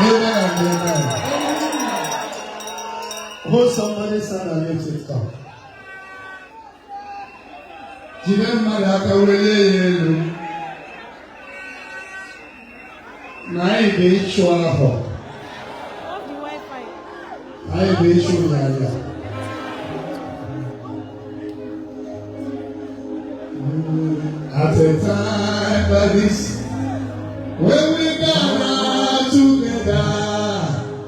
Amen and amen. Hold somebody's hand and lift it up. Jimemma yakawelelu. Na ibe ichu aho. I be ichu yaya. At a time like this, when we gather together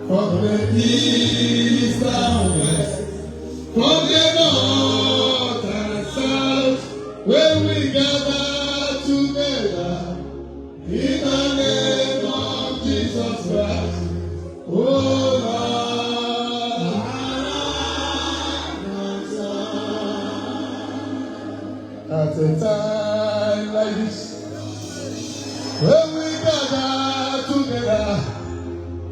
from the east and west, from the north and south, when we gather together in the name of Jesus Christ, oh Lord, at a time like this, when we gather together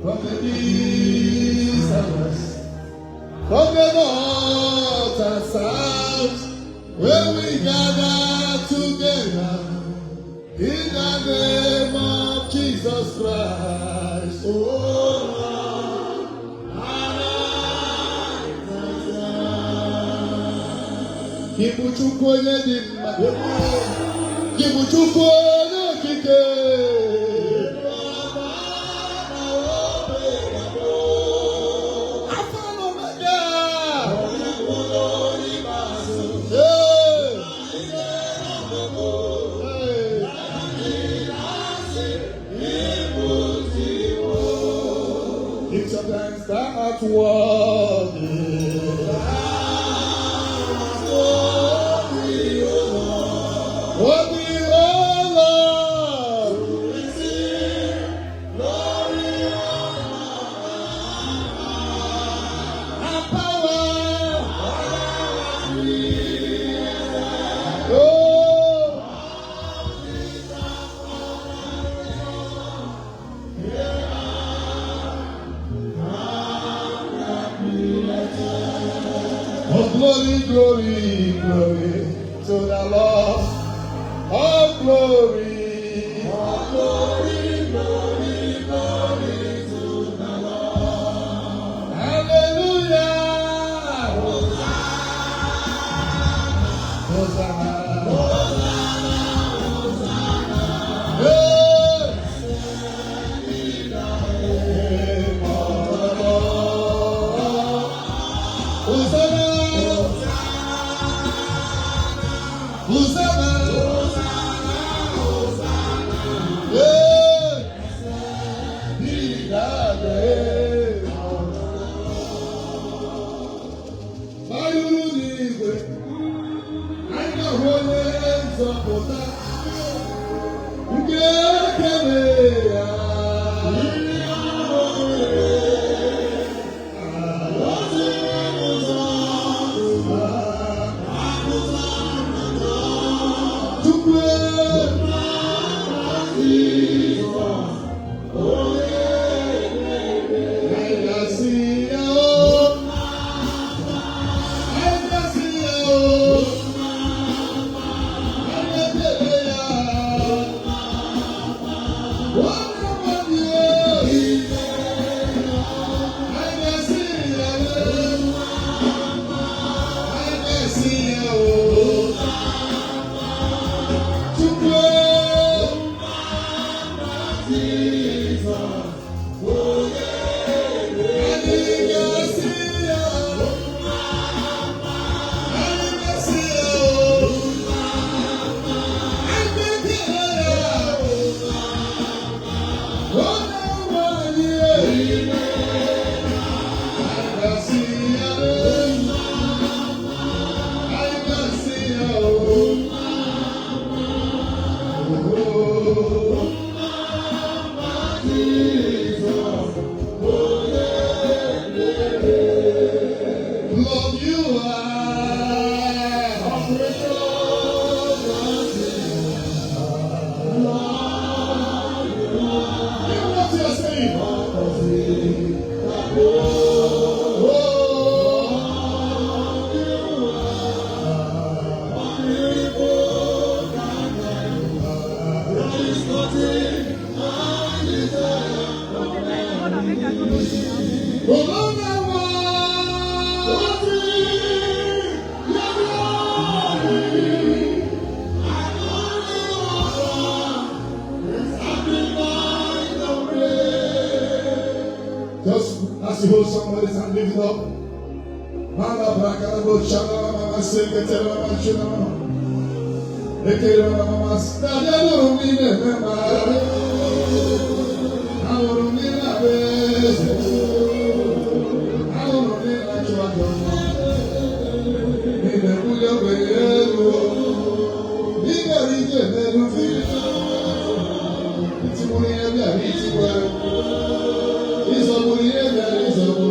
from the east and west, from the north and south, when we gather together in the name of Jesus Christ, oh Lord, Kibuchukwu onye dị mma, Kibuchukwu onye okike. It's your hands that are worthy. Worthy, oh Lord. Glory, and power. Oh. Oh, glory, glory, glory to the Lord. Oh, glory. Oh, glory, glory, glory to the Lord. Hallelujah. Hosanna. Hosanna. Hosanna. Hey. Just as you hold somebody's hand, lift it up. Mama Brakarabo Chama, Mama Seketela, Mama Chuma. Ekele Mama Stadia Rumine, Mama. Aurumina Bes. Aurumina Chuma. Nine Buya Beyero. Nine Rije Nerufi. Itimuri Ebia Itiwa. Isaburi Ebia Isabu.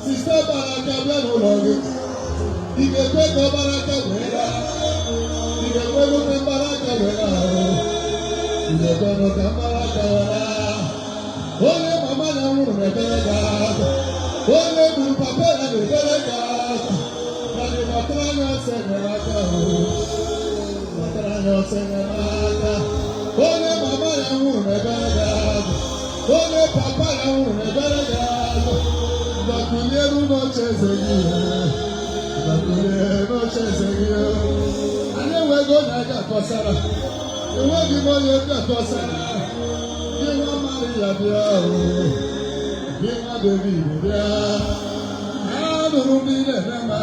Sister Baraka, if you take a Baraka, if you take a Baraka, if you take a Baraka, only Mama and Rebecca, only Papa and Rebecca, and the Matrana Senator, Matrana Senator, only Mama and Rebecca, only Papa and Rebecca. Bakuleru no chezegiye, bakuleru no chezegiye. Ane wego na kakosara, ewe bimo ye kakosara. Bima Maria bia o, bima David bia. Anurumine nema,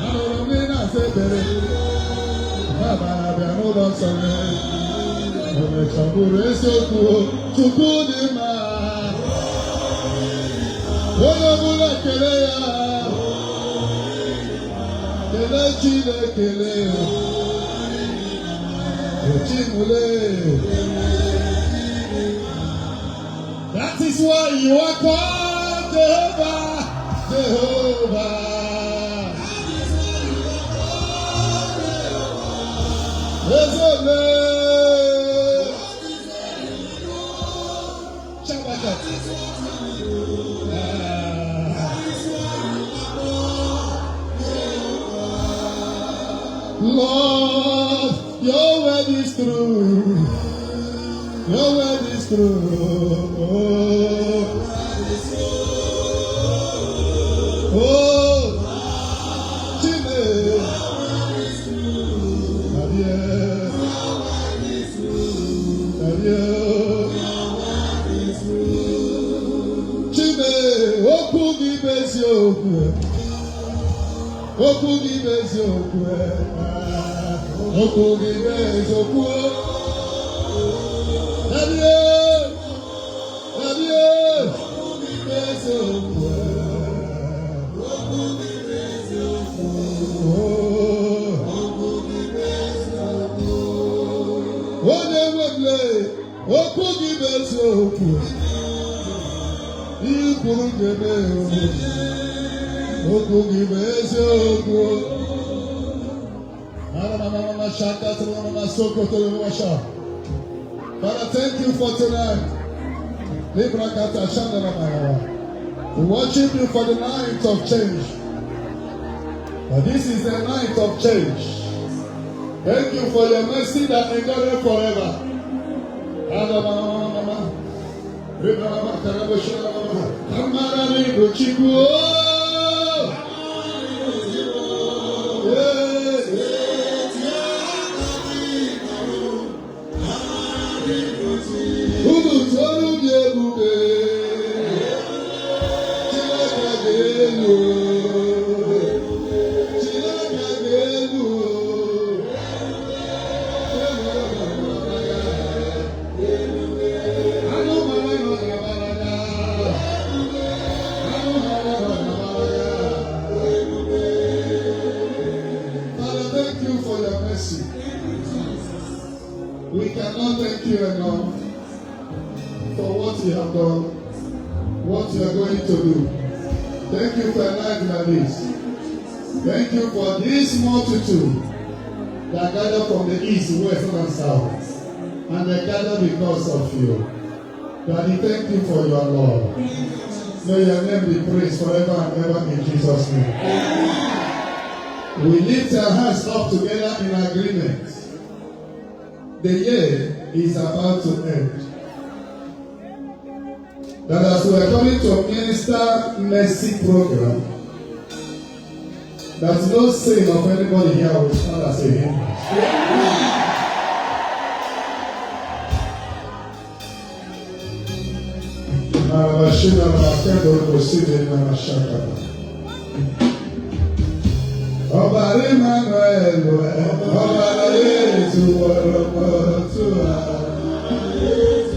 anurumina sebere. Baba bia no donsone, ome chambure soku, chukudi ma. Olomula kele ya, kele chile kele, echimule. That is why you are called Jehovah, Jehovah. Lord, your word is true. Your word is true. Oh, Chile. Chile, oku gi bezioku. Oku gi bezioku. Oku gi bezioku. Father, thank you for tonight. We worship you for the night of change. But this is the night of change. Thank you for your mercy that endureth forever. We cannot thank you enough for what you have done, what you are going to do. Thank you for a night like this. Thank you for this multitude that gathered from the east, west, and south. And they gathered because of you. Daddy, thank you for your love. May your name be praised forever and ever in Jesus' name. We lift our hands up together in agreement. The year is about to end. That as we are coming to a minister mercy program, that no sin of anybody here will stand as a hindrance. Ọba Emmanuel, ọba Yesu wọ̀rọ̀pọ̀ tó wà.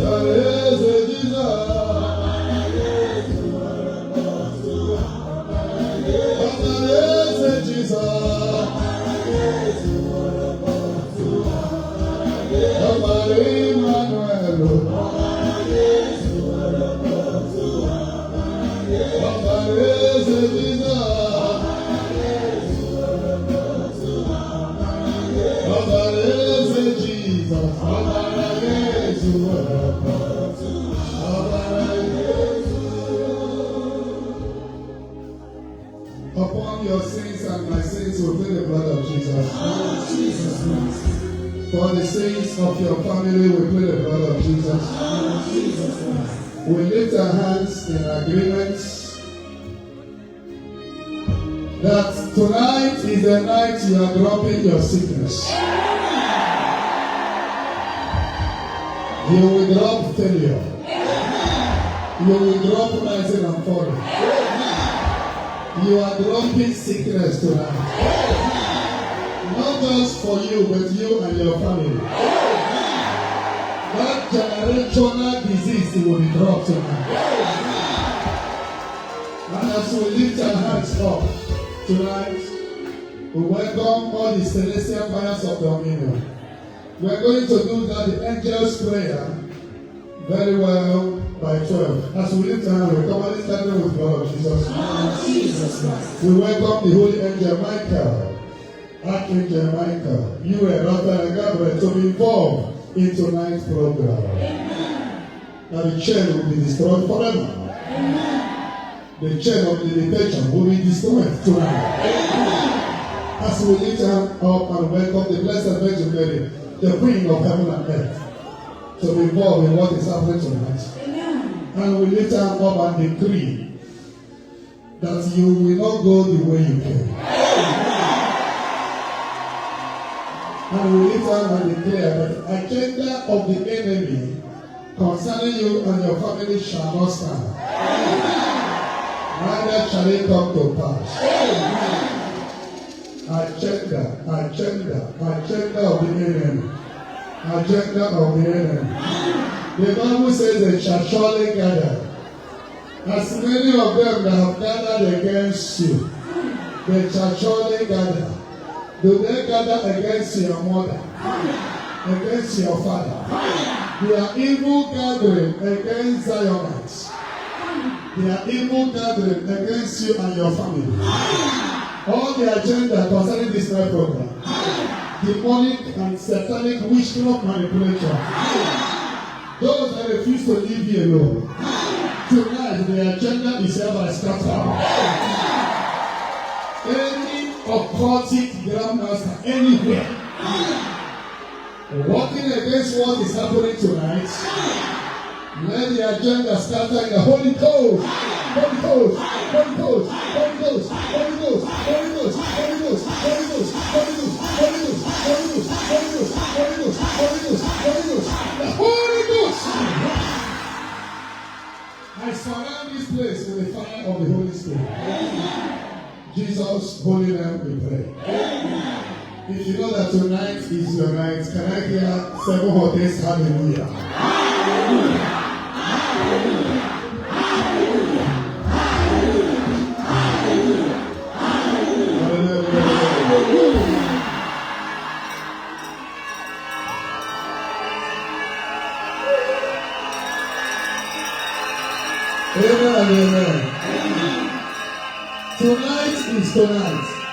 Ọba Yesu Jesus. Ọba Yesu Jesus. Ọba Emmanuel, ọba Yesu Jesus. Upon your sins and my sins will plead the blood of Jesus. For the sins of your family will plead the blood of Jesus. We lift our hands in agreement that tonight is the night you are dropping your sickness. You will drop failure. You will drop rising and falling. You are dropping sickness tonight. Not just for you, but you and your family. That generational disease will be dropped tonight. And as we lift our hands up tonight, we welcome all the celestial fires of dominion. We are going to do that, the angel's prayer, very well by 12. As we lift our hands, we come and stand with the blood of Jesus. We welcome the holy angel Michael, Archangel Michael, you and Raphael and Gabriel to be involved in tonight's program. Now the chain will be destroyed forever. The chain of limitation will be destroyed tonight. As we lift our hands up and welcome the Blessed Virgin Mary, the Queen of heaven and earth, to be involved in what is happening tonight. And we lift our hands up and decree that you will not go the way you came. And we lift our hands and declare that the agenda of the enemy concerning you and your family shall not stand. Neither shall it come to pass. Agenda of the enemy. Agenda of the enemy. The Bible says they shall surely gather. As many of them that have gathered against you, they shall surely gather. Do they gather against your mother? Against your father? They are evil gathering against Zionites. They are evil gathering against you and your family. All the agenda concerning this night program, demonic and satanic witchcraft manipulation, those that refuse to leave you alone, tonight the agenda is hereby scattered. Any occultic grandmaster anywhere working against what is happening tonight. Let the agenda scatter in the Holy Ghost. Holy Ghost, Holy Ghost, Holy Ghost, Holy Ghost, Holy Ghost, Holy Ghost, Holy Ghost, Holy Ghost, Holy Ghost, Holy Ghost, Holy Ghost, Holy Ghost, Holy Ghost, Holy Ghost, the Holy Ghost. I surround this place with the fire of the Holy Spirit. Jesus, holy name, we pray. If you know that tonight is your night, can I hear 7 hotels? Hallelujah. Hallelujah. Hallelujah. Amen. Amen. Tonight is tonight.